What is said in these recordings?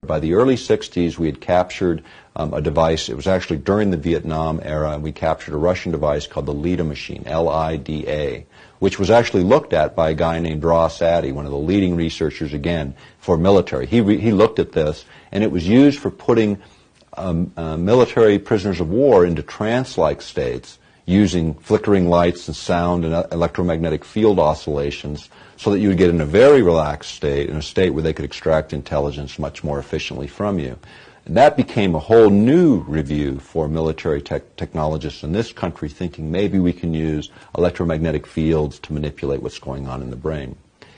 By the early 60s, we had captured a device. It was actually during the Vietnam era, and we captured a Russian device called the LIDA machine, L-I-D-A, which was actually looked at by a guy named Ross Addy, one of the leading researchers, again, for military. He looked at this, and it was used for putting military prisoners of war into trance-like states using flickering lights and sound and electromagnetic field oscillations so that you would get in a very relaxed state, in a state where they could extract intelligence much more efficiently from you. And that became a whole new review for military technologists in this country, thinking maybe we can use electromagnetic fields to manipulate what's going on in the brain.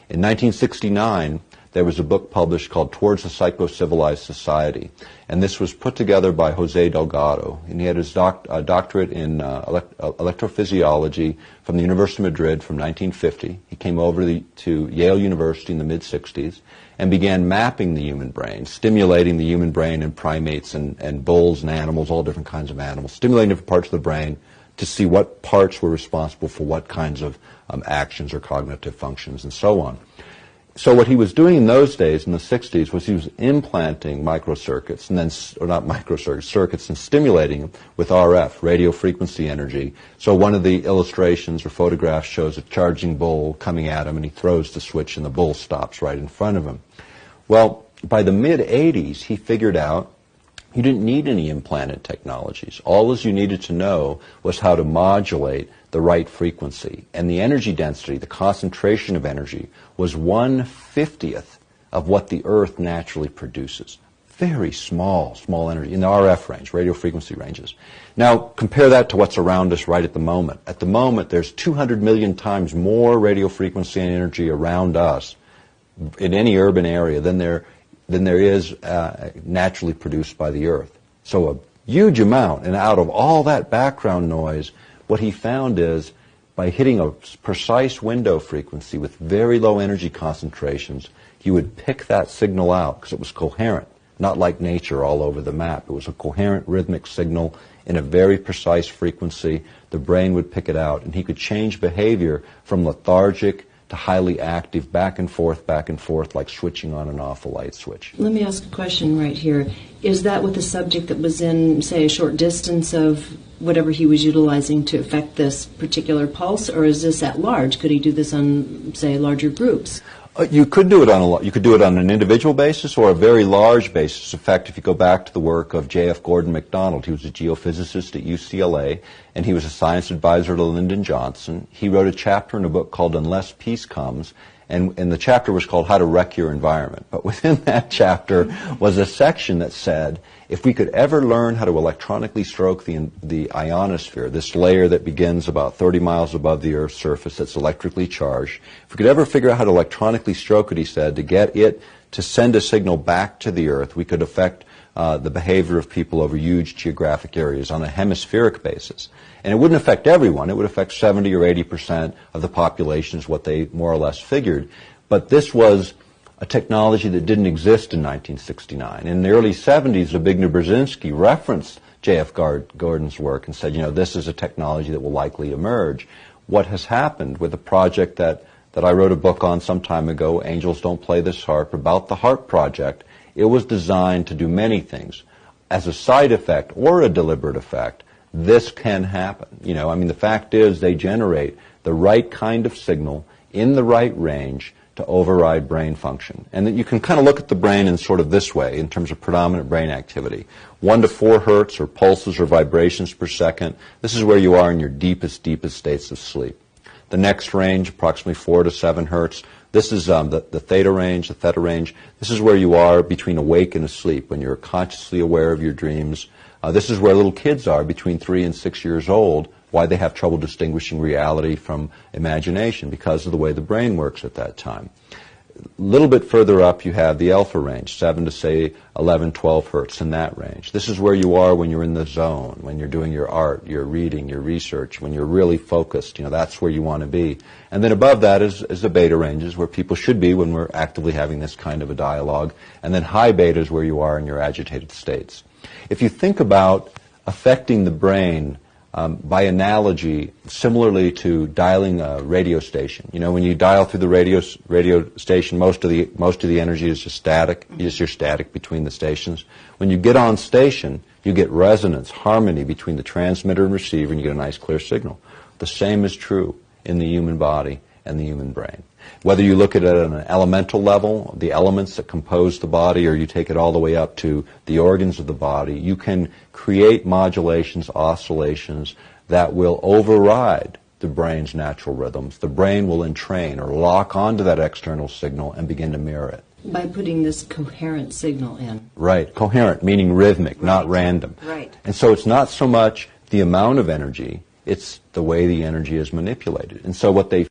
In 1969, there was a book published called Towards a Psycho-Civilized Society, and this was put together by Jose Delgado, and he had his doctorate in electrophysiology from the University of Madrid from 1950. He came over to Yale University in the mid-60s and began mapping the human brain, stimulating the human brain in primates and bulls and animals, all different kinds of animals, stimulating different parts of the brain to see what parts were responsible for what kinds of actions or cognitive functions and so on. So what he was doing in those days, in the 60s, was he was implanting microcircuits, and then, or not microcircuits, circuits, and stimulating them with RF, radio frequency energy. So one of the illustrations or photographs shows a charging bull coming at him, and he throws the switch, and the bull stops right in front of him. Well, by the mid-'80s, he figured out you didn't need any implanted technologies. All you needed to know was how to modulate the right frequency. And the energy density, the concentration of energy, was 1/50th of what the Earth naturally produces. Very small energy in the RF range, radio frequency ranges. Now, compare that to what's around us right at the moment. At the moment, there's 200 million times more radio frequency and energy around us in any urban area than there is naturally produced by the Earth. So a huge amount. And out of all that background noise, what he found is by hitting a precise window frequency with very low energy concentrations, he would pick that signal out because it was coherent, not like nature all over the map. It was a coherent rhythmic signal in a very precise frequency. The brain would pick it out, and he could change behavior from lethargic to highly active, back and forth, like switching on and off a light switch. Let me ask a question right here. Is that with a subject that was in, say, a short distance of whatever he was utilizing to affect this particular pulse, or is this at large? Could he do this on, say, larger groups? You could do it on an individual basis or a very large basis. In fact, if you go back to the work of J.F. Gordon MacDonald, he was a geophysicist at UCLA, and he was a science advisor to Lyndon Johnson. He wrote a chapter in a book called Unless Peace Comes, and the chapter was called How to Wreck Your Environment. But within that chapter was a section that said, if we could ever learn how to electronically stroke the ionosphere, this layer that begins about 30 miles above the Earth's surface that's electrically charged, if we could ever figure out how to electronically stroke it, he said, to get it to send a signal back to the Earth, we could affect the behavior of people over huge geographic areas on a hemispheric basis. And it wouldn't affect everyone. It would affect 70 or 80% of the population is what they more or less figured. But this was a technology that didn't exist in 1969. In the early 70s, Zbigniew Brzezinski referenced J.F. Gordon's work and said, this is a technology that will likely emerge. What has happened with a project that I wrote a book on some time ago, Angels Don't Play This Harp, about the HARP project, it was designed to do many things. As a side effect or a deliberate effect, this can happen. The fact is they generate the right kind of signal in the right range to override brain function. And that you can kind of look at the brain in sort of this way in terms of predominant brain activity. 1 to 4 hertz or pulses or vibrations per second. This is where you are in your deepest states of sleep. The next range, approximately 4 to 7 hertz. This is the theta range, the theta range. This is where you are between awake and asleep, when you're consciously aware of your dreams. This is where little kids are between 3 and 6 years old, why they have trouble distinguishing reality from imagination because of the way the brain works at that time. A little bit further up, you have the alpha range, 7 to, say, 11, 12 hertz in that range. This is where you are when you're in the zone, when you're doing your art, your reading, your research, when you're really focused. That's where you want to be. And then above that is the beta ranges, where people should be when we're actively having this kind of a dialogue. And then high beta is where you are in your agitated states. If you think about affecting the brain by analogy, similarly to dialing a radio station. You know, when you dial through the radio station, most of the energy is just static. You're static between the stations. When you get on station, you get resonance, harmony between the transmitter and receiver, and you get a nice clear signal. The same is true in the human body and the human brain. Whether you look at it at an elemental level, the elements that compose the body, or you take it all the way up to the organs of the body, you can create modulations, oscillations that will override the brain's natural rhythms. The brain will entrain or lock onto that external signal and begin to mirror it. By putting this coherent signal in. Right. Coherent, meaning rhythmic, not random. Right. And so it's not so much the amount of energy, it's the way the energy is manipulated. And so what they